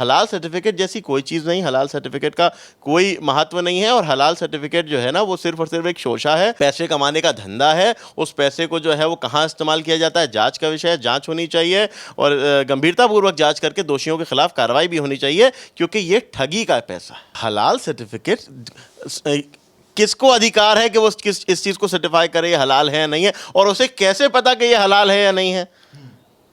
हलाल सर्टिफिकेट जैसी कोई चीज़ नहीं, हलाल सर्टिफिकेट का कोई महत्व नहीं है। और हलाल सर्टिफिकेट जो है ना वो सिर्फ और सिर्फ एक शोशा है, पैसे कमाने का धंधा है। उस पैसे को जो है वो कहाँ इस्तेमाल किया जाता है जांच का विषय है, जांच होनी चाहिए और गंभीरतापूर्वक जांच करके दोषियों के खिलाफ कार्रवाई भी होनी चाहिए, क्योंकि ये ठगी का पैसा है। हलाल सर्टिफिकेट किसको अधिकार है कि वो इस चीज़ को सर्टिफाई करे ये हलाल है या नहीं है, और उसे कैसे पता कि ये हलाल है या नहीं है।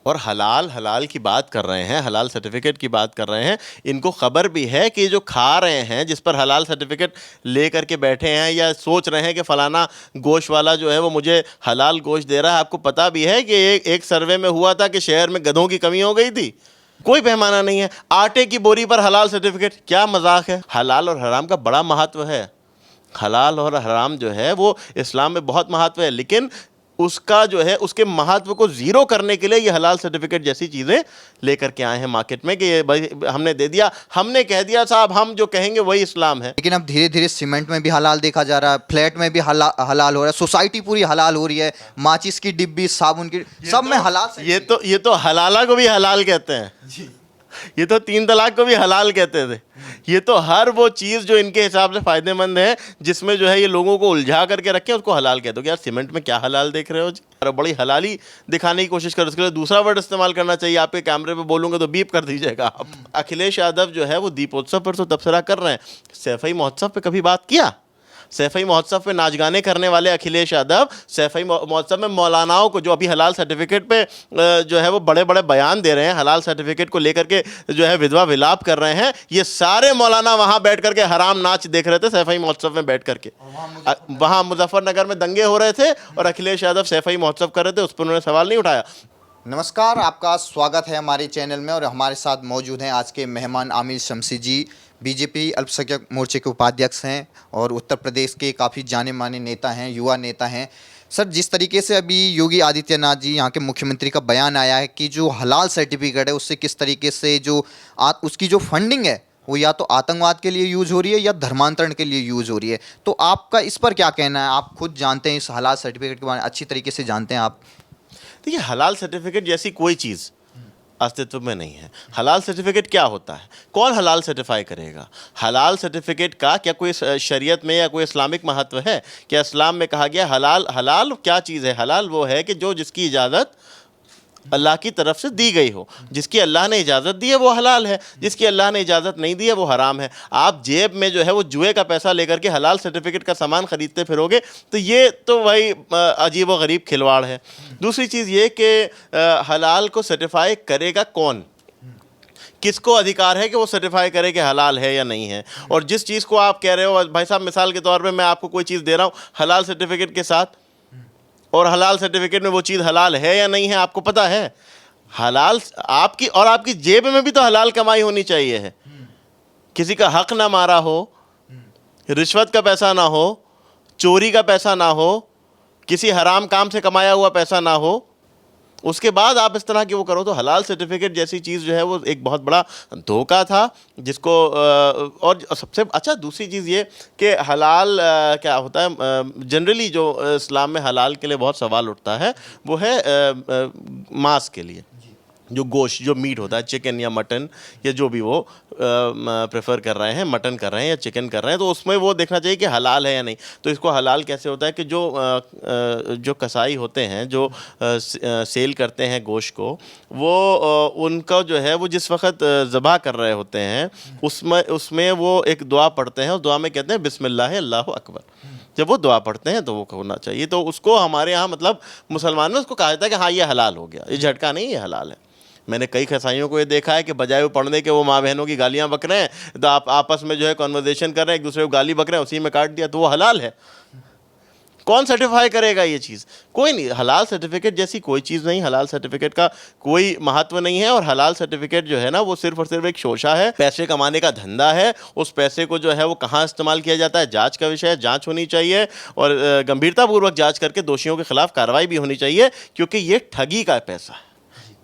और हलाल की बात कर रहे हैं, हलाल सर्टिफिकेट की बात कर रहे हैं, इनको खबर भी है कि जो खा रहे हैं, जिस पर हलाल सर्टिफिकेट ले करके बैठे हैं या सोच रहे हैं कि फ़लाना गोश्त वाला जो है वो मुझे हलाल गोश्त दे रहा है, आपको पता भी है कि एक सर्वे में हुआ था कि शहर में गधों की कमी हो गई थी। कोई पैमाना नहीं है। आटे की बोरी पर हलाल सर्टिफिकेट, क्या मजाक है। हलाल और हराम का बड़ा महत्व है। हलाल और हराम जो है वो इस्लाम में बहुत महत्व है, लेकिन उसका जो है उसके महत्व को ज़ीरो करने के लिए ये हलाल सर्टिफिकेट जैसी चीज़ें लेकर के आए हैं मार्केट में कि ये भाई हमने दे दिया, हमने कह दिया साहब, हम जो कहेंगे वही इस्लाम है। लेकिन अब धीरे धीरे सीमेंट में भी हलाल देखा जा रहा है, फ्लैट में भी हलाल हो रहा है, सोसाइटी पूरी हलाल हो रही है, माचिस की डिब्बी, साबुन की, सब में हलाल। ये तो हलाला को भी हलाल कहते हैं। ये तो 3 तलाक को भी हलाल कहते थे। ये तो हर वो चीज़ जो इनके हिसाब से फ़ायदेमंद है, जिसमें जो है ये लोगों को उलझा करके रखें, उसको हलाल कहते हो। कि यार सीमेंट में क्या हलाल देख रहे हो जी, और बड़ी हलाली दिखाने की कोशिश करो। उसके लिए दूसरा वर्ड इस्तेमाल करना चाहिए। आपके कैमरे पे बोलूँगा तो बीप कर दीजिएगा आप। अखिलेश यादव जो है वो दीपोत्सव पर तो तबसरा कर रहे हैं, सैफई महोत्सव पर कभी बात किया? सैफई महोत्सव पे नाच गाने करने वाले अखिलेश यादव सैफई महोत्सव में मौलानाओं को, जो अभी हलाल सर्टिफिकेट पे जो है वो बड़े बड़े बयान दे रहे हैं, हलाल सर्टिफिकेट को लेकर के जो है विधवा विलाप कर रहे हैं, ये सारे मौलाना वहाँ बैठ करके हराम नाच देख रहे थे सैफई महोत्सव में बैठ करके। वहाँ मुजफ्फरनगर में दंगे हो रहे थे और अखिलेश यादव सैफई महोत्सव कर रहे थे, उस पर उन्होंने सवाल नहीं उठाया। नमस्कार, आपका स्वागत है हमारे चैनल में और हमारे साथ मौजूद हैं आज के मेहमान आमिर शमसी जी। बीजेपी अल्पसंख्यक मोर्चे के उपाध्यक्ष हैं और उत्तर प्रदेश के काफ़ी जाने माने नेता हैं, युवा नेता हैं। सर, जिस तरीके से अभी योगी आदित्यनाथ जी यहाँ के मुख्यमंत्री का बयान आया है कि जो हलाल सर्टिफिकेट है उससे किस तरीके से जो उसकी जो फंडिंग है वो या तो आतंकवाद के लिए यूज़ हो रही है या धर्मांतरण के लिए यूज़ हो रही है, तो आपका इस पर क्या कहना है? आप खुद जानते हैं इस हलाल सर्टिफिकेट के बारे में, अच्छी तरीके से जानते हैं आप। देखिए, हलाल सर्टिफिकेट जैसी कोई चीज़ अस्तित्व में नहीं है। हलाल सर्टिफिकेट क्या होता है? कौन हलाल सर्टिफाई करेगा? हलाल सर्टिफिकेट का क्या कोई शरीयत में या कोई इस्लामिक महत्व है? क्या इस्लाम में कहा गया हलाल? हलाल क्या चीज़ है? हलाल वो है कि जो जिसकी इजाज़त अल्लाह की तरफ से दी गई हो। जिसकी अल्लाह ने इजाज़त दी है वो हलाल है, जिसकी अल्लाह ने इजाज़त नहीं दी है वो हराम है। आप जेब में जो है वो जुए का पैसा लेकर के हलाल सर्टिफिकेट का सामान ख़रीदते फिरोगे तो ये तो भाई अजीब व गरीब खिलवाड़ है। दूसरी चीज़ ये कि हलाल को सर्टिफाई करेगा कौन? किसको अधिकार है कि वो सर्टिफाई करे कि हलाल है या नहीं है? और जिस चीज़ को आप कह रहे हो भाई साहब, मिसाल के तौर पे मैं आपको कोई चीज़ दे रहा हूँ हलाल सर्टिफिकेट के साथ, और हलाल सर्टिफिकेट में वो चीज़ हलाल है या नहीं है आपको पता है? हलाल आपकी और आपकी जेब में भी तो हलाल कमाई होनी चाहिए है। किसी का हक ना मारा हो, रिश्वत का पैसा ना हो, चोरी का पैसा ना हो, किसी हराम काम से कमाया हुआ पैसा ना हो, उसके बाद आप इस तरह की वो करो। तो हलाल सर्टिफिकेट जैसी चीज़ जो है वो एक बहुत बड़ा धोखा था, जिसको और सबसे अच्छा दूसरी चीज़ ये कि हलाल क्या होता है, जनरली जो इस्लाम में हलाल के लिए बहुत सवाल उठता है वो है मांस के लिए, जो गोश्त, जो मीट होता है, चिकन या मटन या जो भी वो प्रेफर कर रहे हैं, मटन कर रहे हैं या चिकन कर रहे हैं, तो उसमें वो देखना चाहिए कि हलाल है या नहीं। तो इसको हलाल कैसे होता है कि जो कसाई होते हैं, जो सेल करते हैं गोश्त को, वो उनका जो है वो जिस वक्त ज़बह कर रहे होते हैं उसमें वो एक दुआ पढ़ते हैं, उस दुआ में कहते हैं बिस्मिल्लाह अल्लाहु अकबर। जब वो दुआ पढ़ते हैं तो वो होना चाहिए। तो उसको हमारे यहाँ मतलब मुसलमान में उसको कहा जाता है कि हाँ ये हलाल हो गया, ये झटका नहीं, ये हलाल है। मैंने कई कसाईयों को ये देखा है कि बजाय वो पढ़ने के वो माँ बहनों की गालियाँ बक रहे हैं, तो आप आपस में जो है कॉन्वर्जेशन कर रहे हैं, एक दूसरे को गाली बक रहे हैं, उसी में काट दिया, तो वो हलाल है। कौन सर्टिफाई करेगा ये चीज़? कोई नहीं। हलाल सर्टिफिकेट जैसी कोई चीज़ नहीं, हलाल सर्टिफिकेट का कोई महत्व नहीं है। और हलाल सर्टिफिकेट जो है ना वो सिर्फ और सिर्फ एक शोशा है, पैसे कमाने का धंधा है। उस पैसे को जो है वो कहाँ इस्तेमाल किया जाता है जांच का विषय है, जांच होनी चाहिए और गंभीरतापूर्वक जांच करके दोषियों के खिलाफ कार्रवाई भी होनी चाहिए, क्योंकि ये ठगी का पैसा है।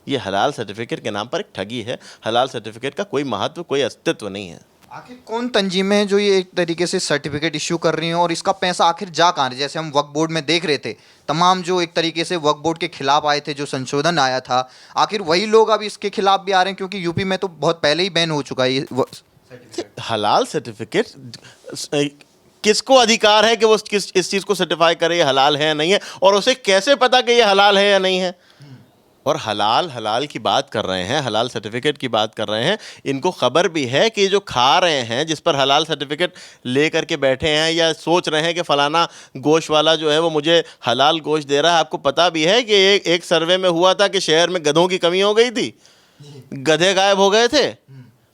ये हलाल सर्टिफिकेट के नाम पर एक ठगी है। हलाल सर्टिफिकेट का कोई महत्व, कोई अस्तित्व नहीं है। आखिर कौन तंजीमें हैं जो ये एक तरीके से सर्टिफिकेट इश्यू कर रही हैं और इसका पैसा आखिर जा कहाँ रहा है? जैसे हम वक्फ बोर्ड में देख रहे थे, तमाम जो एक तरीके से वक्फ बोर्ड के खिलाफ आए थे, जो संशोधन आया था, आखिर वही लोग अब इसके खिलाफ भी आ रहे हैं, क्योंकि यूपी में तो बहुत पहले ही बैन हो चुका है ये सर्टिफिकेट। हलाल सर्टिफिकेट किसको अधिकार है कि वो इस चीज़ को सर्टिफाई करे ये हलाल है या नहीं है, और उसे कैसे पता कि ये हलाल है या नहीं है? और हलाल की बात कर रहे हैं, हलाल सर्टिफिकेट की बात कर रहे हैं, इनको खबर भी है कि जो खा रहे हैं, जिस पर हलाल सर्टिफिकेट ले करके बैठे हैं या सोच रहे हैं कि फ़लाना गोश्त वाला जो है वो मुझे हलाल गोश्त दे रहा है, आपको पता भी है कि एक सर्वे में हुआ था कि शहर में गधों की कमी हो गई थी, गधे गायब हो गए थे।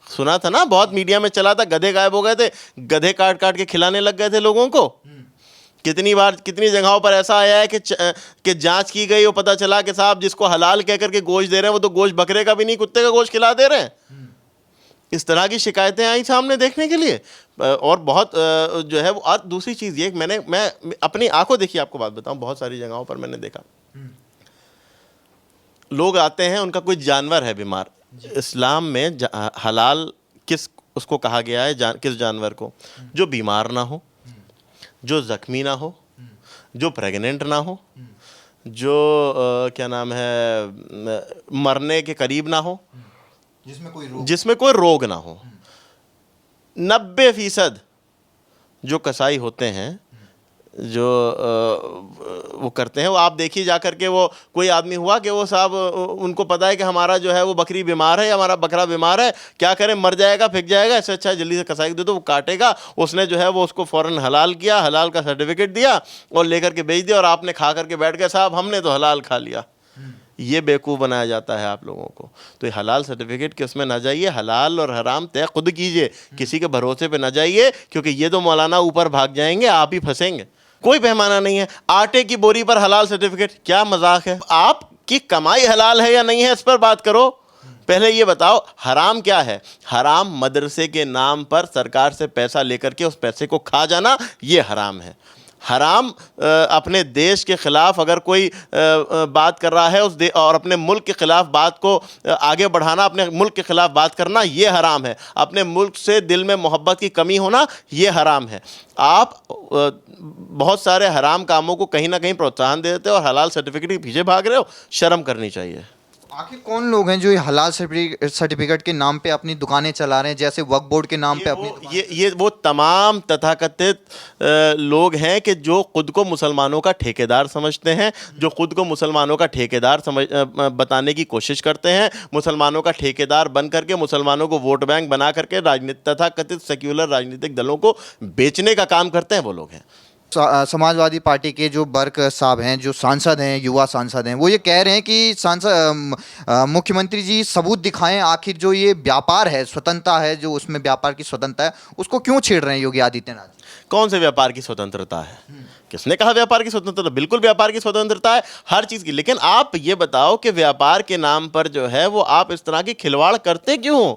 सुना था ना, बहुत मीडिया में चला था, गधे गायब हो गए थे, गधे काट काट के खिलाने लग गए थे लोगों को। कितनी बार कितनी जगहों पर ऐसा आया है कि जांच की गई और पता चला कि साहब जिसको हलाल कह करके गोश्त दे रहे हैं वो तो गोश्त बकरे का भी नहीं, कुत्ते का गोश्त खिला दे रहे हैं। इस तरह की शिकायतें आई सामने देखने के लिए, और बहुत जो है वो। और दूसरी चीज़ ये, मैं अपनी आंखों देखी आपको बात बताऊं, बहुत सारी जगहों पर मैंने देखा, लोग आते हैं, उनका कोई जानवर है बीमार, इस्लाम में हलाल उसको कहा गया है, किस जानवर को? जो बीमार ना हो, जो ज़ख्मी ना हो, जो प्रेग्नेंट ना हो, जो क्या नाम है, मरने के करीब ना हो, जिसमें कोई रोग ना हो। 90% जो कसाई होते हैं, जो वो करते हैं, वो आप देखिए जा कर के, वो कोई आदमी हुआ कि वो साहब उनको पता है कि हमारा जो है वो बकरी बीमार है या हमारा बकरा बीमार है, क्या करें, मर जाएगा, फेंक जाएगा, इससे अच्छा जल्दी से कसाई को दे दो, वो काटेगा। उसने जो है वो उसको फ़ौरन हलाल किया, हलाल का सर्टिफिकेट दिया और लेकर के बेच दिया, और आपने खा करके बैठ गए, साहब हमने तो हलाल खा लिया। ये बेवकूफ़ बनाया जाता है आप लोगों को। तो ये हलाल सर्टिफिकेट के उसमें ना जाइए, हलाल और हराम तय खुद कीजिए, किसी के भरोसे पे ना जाइए, क्योंकि ये तो मौलाना ऊपर भाग जाएंगे, आप ही फंसेंगे। कोई पैमाना नहीं है। आटे की बोरी पर हलाल सर्टिफिकेट, क्या मजाक है? आपकी कमाई हलाल है या नहीं है, इस पर बात करो। पहले ये बताओ हराम क्या है? हराम मदरसे के नाम पर सरकार से पैसा लेकर के उस पैसे को खा जाना, ये हराम है। हराम अपने देश के ख़िलाफ़ अगर कोई बात कर रहा है और अपने मुल्क के ख़िलाफ़ बात को आगे बढ़ाना, अपने मुल्क के ख़िलाफ़ बात करना, ये हराम है। अपने मुल्क से दिल में मोहब्बत की कमी होना, ये हराम है। आप बहुत सारे हराम कामों को कहीं ना कहीं प्रोत्साहन दे देते हो और हलाल सर्टिफिकेट के पीछे भाग रहे हो, शर्म करनी चाहिए। आखिर कौन लोग हैं जो ये हलाल सर्टिफिकेट के नाम पे अपनी दुकानें चला रहे हैं, जैसे वक्फ बोर्ड के नाम पे अपनी ये वो तमाम तथाकथित लोग हैं कि जो खुद को मुसलमानों का ठेकेदार समझते हैं, जो खुद को मुसलमानों का ठेकेदार बताने की कोशिश करते हैं, मुसलमानों का ठेकेदार बन करके मुसलमानों को वोट बैंक बना करके तथाकथित सेक्युलर राजनीतिक दलों को बेचने का काम करते हैं, वो लोग हैं। समाजवादी पार्टी के जो बर्क साहब हैं, जो सांसद हैं, युवा सांसद हैं, वो ये कह रहे हैं कि मुख्यमंत्री जी सबूत दिखाएं, आखिर जो ये व्यापार है, स्वतंत्रता है, जो उसमें व्यापार की स्वतंत्रता है, उसको क्यों छेड़ रहे हैं योगी आदित्यनाथ? कौन से व्यापार की स्वतंत्रता है? किसने कहा व्यापार की स्वतंत्रता? बिल्कुल व्यापार की स्वतंत्रता है हर चीज़ की। लेकिन आप ये बताओ कि व्यापार के नाम पर जो है वो आप इस तरह की खिलवाड़ करते क्यों?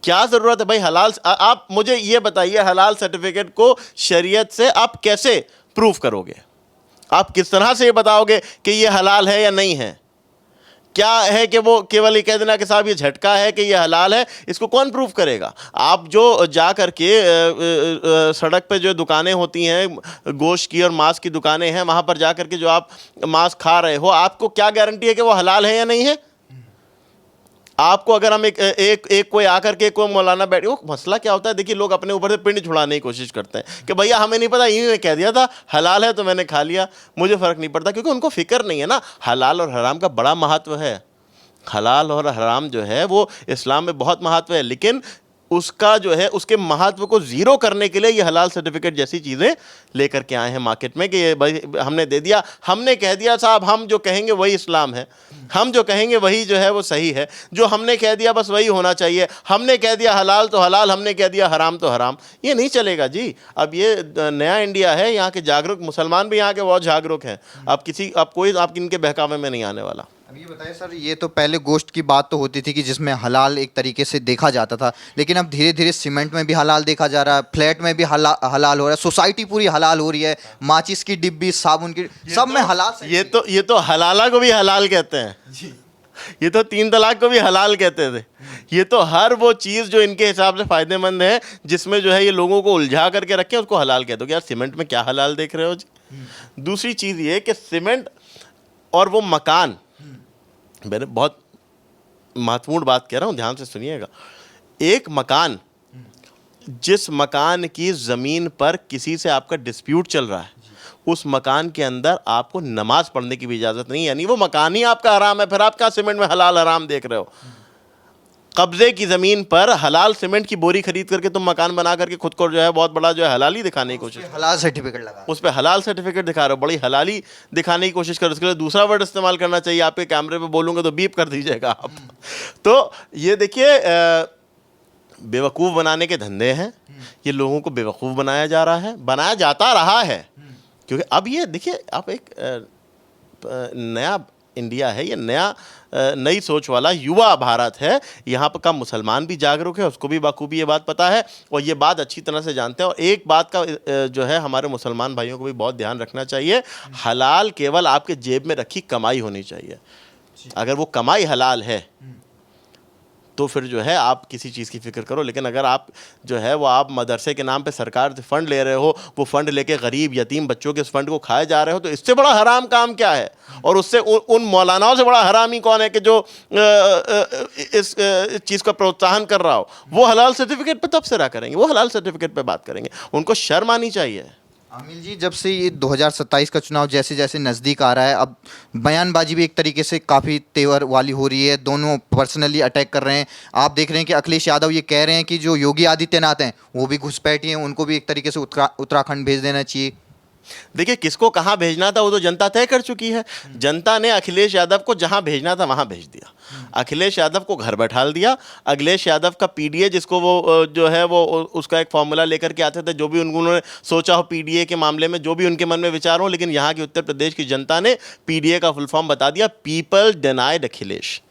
क्या ज़रूरत है भाई? हलाल, आप मुझे ये बताइए, हलाल सर्टिफिकेट को शरीयत से आप कैसे प्रूफ करोगे? आप किस तरह से ये बताओगे कि ये हलाल है या नहीं है? क्या है कि वो केवल ये कह देना कि साहब ये झटका है कि ये हलाल है, इसको कौन प्रूफ करेगा? आप जो जा कर के सड़क पे जो दुकानें होती हैं गोश्त की और मांस की दुकानें हैं, वहाँ पर जा कर के जो आप मांस खा रहे हो, आपको क्या गारंटी है कि वो हलाल है या नहीं है? आपको अगर हम एक कोई आकर के कोई मौलाना बैठे, वो मसला क्या होता है, देखिए लोग अपने ऊपर से पिंड छुड़ाने की कोशिश करते हैं कि भैया हमें नहीं पता, यूँ कह दिया था हलाल है तो मैंने खा लिया, मुझे फ़र्क नहीं पड़ता, क्योंकि उनको फ़िक्र नहीं है ना। हलाल और हराम का बड़ा महत्व है। हलाल और हराम जो है वो इस्लाम में बहुत महत्व है, लेकिन उसका जो है उसके महत्व को ज़ीरो करने के लिए ये हलाल सर्टिफिकेट जैसी चीज़ें लेकर के आए हैं मार्केट में कि ये भाई हमने दे दिया, हमने कह दिया साहब, हम जो कहेंगे वही इस्लाम है, हम जो कहेंगे वही जो है वो सही है, जो हमने कह दिया बस वही होना चाहिए, हमने कह दिया हलाल तो हलाल, हमने कह दिया हराम तो हराम। ये नहीं चलेगा जी। अब ये नया इंडिया है, यहाँ के जागरूक मुसलमान भी यहाँ के बहुत जागरूक हैं। अब कोई आप इनके बहकावे में नहीं आने वाला। अब ये बताइए सर, ये तो पहले गोश्त की बात तो होती थी कि जिसमें हलाल एक तरीके से देखा जाता था, लेकिन अब धीरे धीरे सीमेंट में भी हलाल देखा जा रहा है, फ्लैट में भी हलाल हो रहा है, सोसाइटी पूरी हलाल हो रही है, माचिस की डिब्बी, साबुन की, सब में हलाल। ये तो हलाला को भी हलाल कहते हैं जी। ये तो 3 तलाक को भी हलाल कहते थे। ये तो हर वो चीज़ जो इनके हिसाब से फ़ायदेमंद है, जिसमें जो है ये लोगों को उलझा करके रखें, उसको हलाल कहते हो कि यार सीमेंट में क्या हलाल देख रहे हो जी। दूसरी चीज़ ये कि सीमेंट और वो मकान, मैंने बहुत महत्वपूर्ण बात कह रहा हूँ, ध्यान से सुनिएगा। एक मकान, जिस मकान की ज़मीन पर किसी से आपका डिस्प्यूट चल रहा है, उस मकान के अंदर आपको नमाज पढ़ने की भी इजाज़त नहीं, यानी वो मकान ही आपका हराम है, फिर आप क्या सीमेंट में हलाल हराम देख रहे हो। कब्जे की ज़मीन पर हलाल सीमेंट की बोरी खरीद करके तुम मकान बना करके खुद को जो है बहुत बड़ा जो है हलाली दिखाने की कोशिश, हलाल सर्टिफिकेट लगा, उस पर हलाल सर्टिफिकेट दिखा रहे हो, बड़ी हलाली दिखाने की कोशिश करो। उसके लिए दूसरा वर्ड इस्तेमाल करना चाहिए, आपके कैमरे पे बोलूँगा तो बीप कर दीजिएगा आप। तो ये देखिए, बेवकूफ़ बनाने के धंधे हैं, ये लोगों को बेवकूफ़ बनाया जा रहा है, बनाया जाता रहा है। क्योंकि अब ये देखिए, आप एक नया इंडिया है, ये नई सोच वाला युवा भारत है। यहाँ पर का मुसलमान भी जागरूक है, उसको भी बखूबी ये बात पता है और ये बात अच्छी तरह से जानते हैं। और एक बात का जो है हमारे मुसलमान भाइयों को भी बहुत ध्यान रखना चाहिए, हलाल केवल आपके जेब में रखी कमाई होनी चाहिए। अगर वो कमाई हलाल है तो फिर जो है आप किसी चीज़ की फ़िक्र करो। लेकिन अगर आप जो है वो आप मदरसे के नाम पे सरकार से फ़ंड ले रहे हो, वो फ़ंड लेके गरीब यतीम बच्चों के उस फ़ंड को खाए जा रहे हो, तो इससे बड़ा हराम काम क्या है। और उससे उन मौलानाओं से बड़ा हरामी कौन है कि जो इस चीज़ का प्रोत्साहन कर रहा हो। वो हलाल सर्टिफिकेट पे तबसरा करेंगे, वो हलाल सर्टिफिकेट पे बात करेंगे, उनको शर्म आनी चाहिए। आमिर जी, जब से ये 2027 का चुनाव जैसे जैसे नज़दीक आ रहा है, अब बयानबाजी भी एक तरीके से काफ़ी तेवर वाली हो रही है, दोनों पर्सनली अटैक कर रहे हैं। आप देख रहे हैं कि अखिलेश यादव ये कह रहे हैं कि जो योगी आदित्यनाथ हैं वो भी घुसपैठी हैं, उनको भी एक तरीके से उत्तराखंड भेज देना चाहिए। देखिए, किसको कहाँ भेजना था वो तो जनता तय कर चुकी है। जनता ने अखिलेश यादव को जहाँ भेजना था वहाँ भेज दिया। अखिलेश यादव को घर बैठा दिया। अखिलेश यादव का पीडीए, जिसको वो जो है वो उसका एक फॉर्मूला लेकर के आते थे, जो भी उन्होंने सोचा हो पीडीए के मामले में, जो भी उनके मन में विचार हो, लेकिन यहाँ की उत्तर प्रदेश की जनता ने पीडीए का फुल फॉर्म बता दिया, पीपल डिनाइड अखिलेश।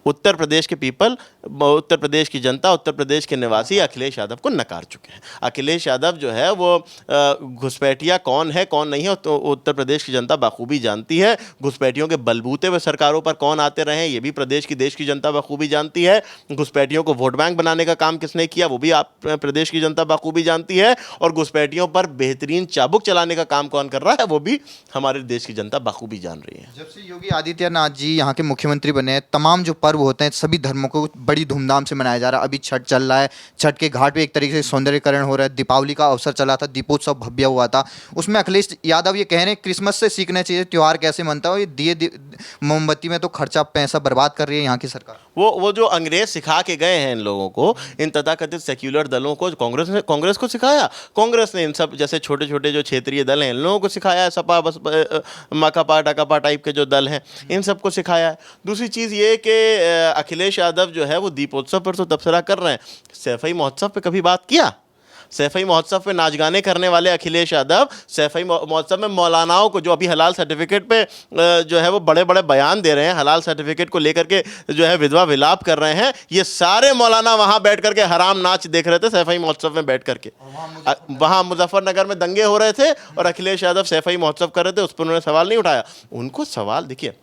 उत्तर प्रदेश के पीपल, उत्तर प्रदेश की जनता, उत्तर प्रदेश के निवासी अखिलेश यादव को नकार चुके हैं। अखिलेश यादव जो है वो घुसपैठिया कौन है कौन नहीं है तो उत्तर प्रदेश की जनता बखूबी जानती है। घुसपैठियों के बलबूते हुए सरकारों पर कौन आते रहे हैं ये भी देश की जनता बखूबी जानती है। घुसपैठियों को वोट बैंक बनाने का काम किसने किया वो भी आप प्रदेश की जनता बखूबी जानती है। और घुसपैठियों पर बेहतरीन चाबुक चलाने का काम कौन कर रहा है वो भी हमारे देश की जनता बखूबी जान रही है। जब से योगी आदित्यनाथ जी यहाँ के मुख्यमंत्री बने हैं, तमाम जो पर्व होते हैं सभी धर्मों को बड़ी धूमधाम से मनाया जा रहा है। अभी छठ चल रहा है, छठ के घाट पे एक तरीके से सौंदर्यीकरण हो रहा है। दीपावली का अवसर चला था, दीपोत्सव भव्य हुआ था, उसमें अखिलेश यादव ये कह रहे हैं क्रिसमस से सीखना चाहिए त्यौहार कैसे मनता हो, ये दिए मोमबत्ती में तो खर्चा पैसा बर्बाद कर रही है यहाँ की सरकार। वो जो अंग्रेज सिखा के गए हैं इन लोगों को, इन तथाकथित सेक्युलर दलों को, कांग्रेस को सिखाया। कांग्रेस ने इन सब जैसे छोटे छोटे जो क्षेत्रीय दल हैं इन लोगों को सिखाया है। सपा बस माकपा डकपा टाइप के जो दल हैं इन सबको सिखाया है। दूसरी चीज़ ये कि अखिलेश यादव जो है वो दीपोत्सव पर तो तबसरा कर रहे हैं, सैफई महोत्सव पे कभी बात किया? सैफई महोत्सव पे नाच गाने करने वाले अखिलेश यादव सैफई महोत्सव में मौलानाओं को, जो अभी हलाल सर्टिफिकेट पे जो है वो बड़े बड़े बयान दे रहे हैं, हलाल सर्टिफिकेट को लेकर के जो है विधवा विलाप कर रहे हैं, ये सारे मौलाना वहाँ बैठ करके हराम नाच देख रहे थे सैफई महोत्सव में बैठ करके। वहाँ मुजफ्फरनगर में दंगे हो रहे थे और अखिलेश यादव सैफई महोत्सव कर रहे थे, उस पर उन्होंने सवाल नहीं उठाया। उनको सवाल, देखिए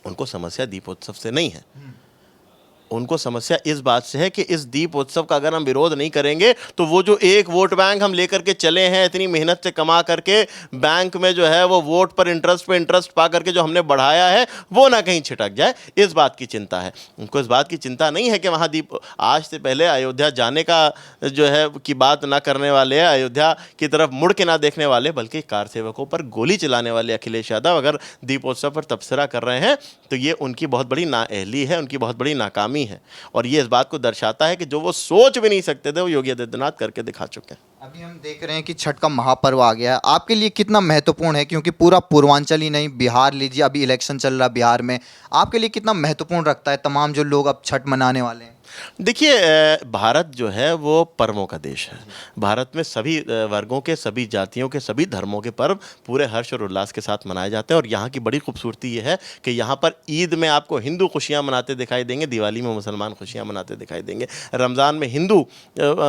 उनको समस्या दीपोत्सव से नहीं है, उनको समस्या इस बात से है कि इस दीपोत्सव का अगर हम विरोध नहीं करेंगे तो वो जो एक वोट बैंक हम लेकर के चले हैं इतनी मेहनत से कमा करके, बैंक में जो है वो वोट पर इंटरेस्ट पा करके जो हमने बढ़ाया है वो ना कहीं छिटक जाए, इस बात की चिंता है। उनको इस बात की चिंता नहीं है कि वहाँ आज से पहले अयोध्या जाने का जो है की बात ना करने वाले, अयोध्या की तरफ मुड़ के ना देखने वाले, बल्कि कार सेवकों पर गोली चलाने वाले अखिलेश यादव अगर दीपोत्सव पर तबसरा कर रहे हैं तो ये उनकी बहुत बड़ी नाअहली है, उनकी बहुत बड़ी नाकामी है। और ये इस बात को दर्शाता है कि जो वो सोच भी नहीं सकते थे वो योगी आदित्यनाथ करके दिखा चुके हैं। अभी हम देख रहे हैं कि छठ का महापर्व आ गया है, आपके लिए कितना महत्वपूर्ण है? क्योंकि पूरा पूर्वांचल ही नहीं, बिहार लीजिए, अभी इलेक्शन चल रहा है बिहार में, आपके लिए कितना महत्वपूर्ण रखता है तमाम जो लोग अब छठ मनाने वाले हैं? देखिए भारत जो है वो पर्वों का देश है। भारत में सभी वर्गों के, सभी जातियों के, सभी धर्मों के पर्व पूरे हर्ष और उल्लास के साथ मनाए जाते हैं। और यहाँ की बड़ी खूबसूरती ये है कि यहाँ पर ईद में आपको हिंदू खुशियाँ मनाते दिखाई देंगे, दिवाली में मुसलमान खुशियाँ मनाते दिखाई देंगे, रमज़ान में हिंदू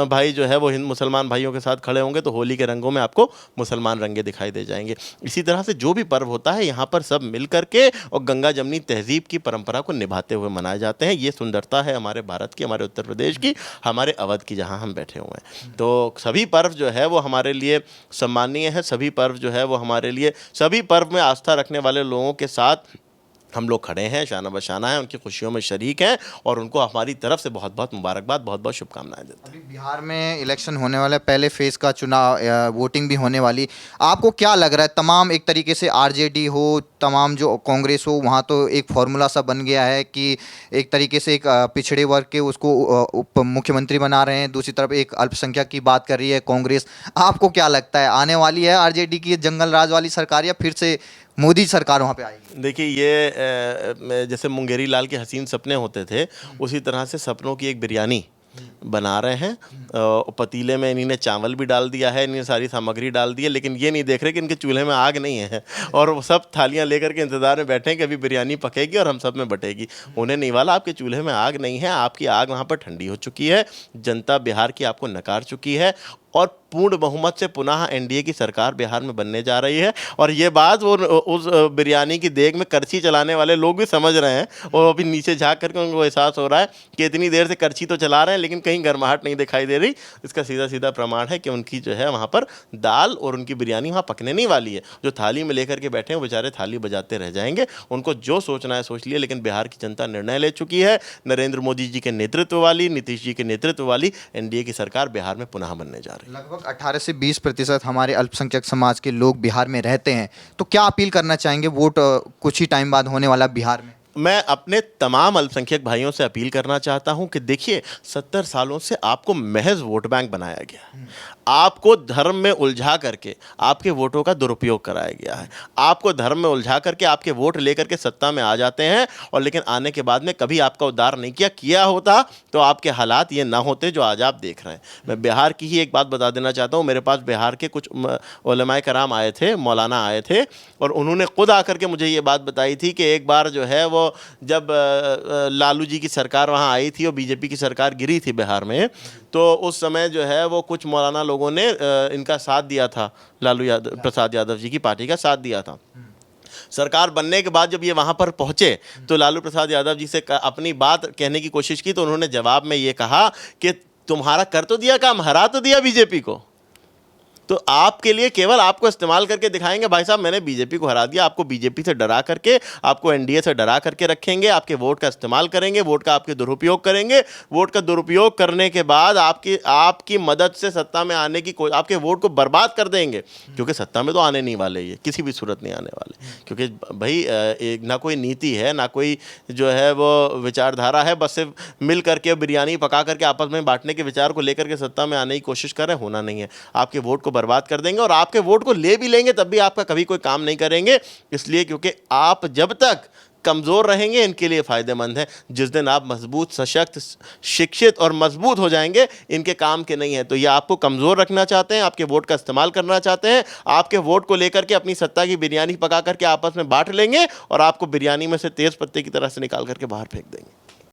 भाई जो है वो मुसलमान भाइयों के साथ खड़े होंगे तो होली के रंगों में आपको मुसलमान रंगे दिखाई दे जाएंगे। इसी तरह से जो भी पर्व होता है यहाँ पर सब मिल करके और गंगा जमनी तहजीब की परंपरा को निभाते हुए मनाए जाते हैं। ये सुंदरता है हमारे भारत की, हमारे उत्तर प्रदेश की, हमारे अवध की, जहाँ हम बैठे हुए हैं। तो सभी पर्व जो है वो हमारे लिए सम्मानीय है। सभी पर्व जो है वो हमारे लिए, सभी पर्व में आस्था रखने वाले लोगों के साथ हम लोग खड़े हैं, शाना बशाना है, उनकी खुशियों में शरीक हैं और उनको हमारी तरफ से बहुत बहुत मुबारकबाद, बहुत बहुत शुभकामनाएं देते हैं। अभी बिहार में इलेक्शन होने वाला है, पहले फेज़ का चुनाव, वोटिंग भी होने वाली। आपको क्या लग रहा है, तमाम एक तरीके से आरजेडी हो, तमाम जो कांग्रेस हो, वहाँ तो एक फार्मूला सा बन गया है कि एक तरीके से एक पिछड़े वर्ग के उसको उप मुख्यमंत्री बना रहे हैं, दूसरी तरफ एक अल्पसंख्यक की बात कर रही है कांग्रेस। आपको क्या लगता है, आने वाली है आरजेडी की जंगल राज वाली सरकार या फिर से मोदी सरकार वहाँ पे आएगी? देखिए ये जैसे मुंगेरी लाल के हसीन सपने होते थे, उसी तरह से सपनों की एक बिरयानी बना रहे हैं। पतीले में इन्हीं ने चावल भी डाल दिया है, इन्हीं सारी सामग्री डाल दी है, लेकिन ये नहीं देख रहे कि इनके चूल्हे में आग नहीं है और वो सब थालियां लेकर के इंतज़ार में बैठे हैं कि अभी बिरयानी पकेगी और हम सब में बटेगी। उन्हें नहीं वाला आपके चूल्हे में आग नहीं है, आपकी आग वहाँ पर ठंडी हो चुकी है। जनता बिहार की आपको नकार चुकी है और पूर्ण बहुमत से पुनः एनडीए की सरकार बिहार में बनने जा रही है। और ये बात वो उस बिरयानी की देग में करछी चलाने वाले लोग भी समझ रहे हैं और अभी नीचे झाँक करके उनको एहसास हो रहा है कि इतनी देर से करछी तो चला रहे हैं लेकिन कहीं गर्माहट नहीं दिखाई दे रही। इसका सीधा सीधा प्रमाण है कि उनकी जो है वहाँ पर दाल और उनकी बिरयानी वहाँ पकने नहीं वाली है। जो थाली में लेकर के बैठे हैं वो बेचारे थाली बजाते रह जाएंगे। उनको जो सोचना है सोच लिए, लेकिन बिहार की जनता निर्णय ले चुकी है। नरेंद्र मोदी जी के नेतृत्व वाली, नीतीश जी के नेतृत्व वाली एनडीए की सरकार बिहार में पुनः बनने जा रही है। लगभग 18 से 20% हमारे अल्पसंख्यक समाज के लोग बिहार में रहते हैं, तो क्या अपील करना चाहेंगे? वोट कुछ ही टाइम बाद होने वाला बिहार में। मैं अपने तमाम अल्पसंख्यक भाइयों से अपील करना चाहता हूं कि देखिए 70 सालों से आपको महज वोट बैंक बनाया गया, आपको धर्म में उलझा करके आपके वोटों का दुरुपयोग कराया गया है। आपको धर्म में उलझा करके आपके वोट लेकर के सत्ता में आ जाते हैं और लेकिन आने के बाद में कभी आपका उद्धार नहीं किया होता तो आपके हालात ये ना होते जो आज आप देख रहे हैं। मैं बिहार की ही एक बात बता देना चाहता हूँ। मेरे पास बिहार के कुछ उलमाए कराम आए थे, मौलाना आए थे और उन्होंने खुद आकर के मुझे ये बात बताई थी कि एक बार जो है वो जब लालू जी की सरकार वहाँ आई थी और बीजेपी की सरकार गिरी थी बिहार में, तो उस समय जो है वो कुछ मौलाना लोगों ने इनका साथ दिया था, लालू प्रसाद यादव जी की पार्टी का साथ दिया था। सरकार बनने के बाद जब ये वहाँ पर पहुँचे तो लालू प्रसाद यादव जी से अपनी बात कहने की कोशिश की तो उन्होंने जवाब में ये कहा कि तुम्हारा कर तो दिया काम, हरा तो दिया बीजेपी को, तो आपके लिए केवल आपको इस्तेमाल करके दिखाएंगे भाई साहब मैंने बीजेपी को हरा दिया। आपको बीजेपी से डरा करके, आपको एनडीए से डरा करके रखेंगे, आपके वोट का इस्तेमाल करेंगे, वोट का आपके दुरुपयोग करेंगे। वोट का दुरुपयोग करने के बाद आपकी मदद से सत्ता में आने की आपके वोट को बर्बाद कर देंगे, क्योंकि सत्ता में तो आने नहीं वाले, ये किसी भी सूरत नहीं आने वाले, क्योंकि भाई ना कोई नीति है ना कोई जो है वो विचारधारा है, बस सिर्फ मिल करके बिरयानी पका करके आपस में बांटने के विचार को लेकर के सत्ता में आने की कोशिश कर रहे हैं। होना नहीं है। आपके वोट को बर्बाद कर देंगे और आपके वोट को ले भी लेंगे तब भी आपका कभी कोई काम नहीं करेंगे, इसलिए क्योंकि आप जब तक कमज़ोर रहेंगे इनके लिए फ़ायदेमंद है। जिस दिन आप मजबूत, सशक्त, शिक्षित और मजबूत हो जाएंगे इनके काम के नहीं है। तो ये आपको कमज़ोर रखना चाहते हैं, आपके वोट का इस्तेमाल करना चाहते हैं, आपके वोट को लेकर के अपनी सत्ता की बिरयानी पका करके आपस में बांट लेंगे और आपको बिरयानी में से तेज़ पत्ते की तरह से निकाल करके बाहर फेंक देंगे।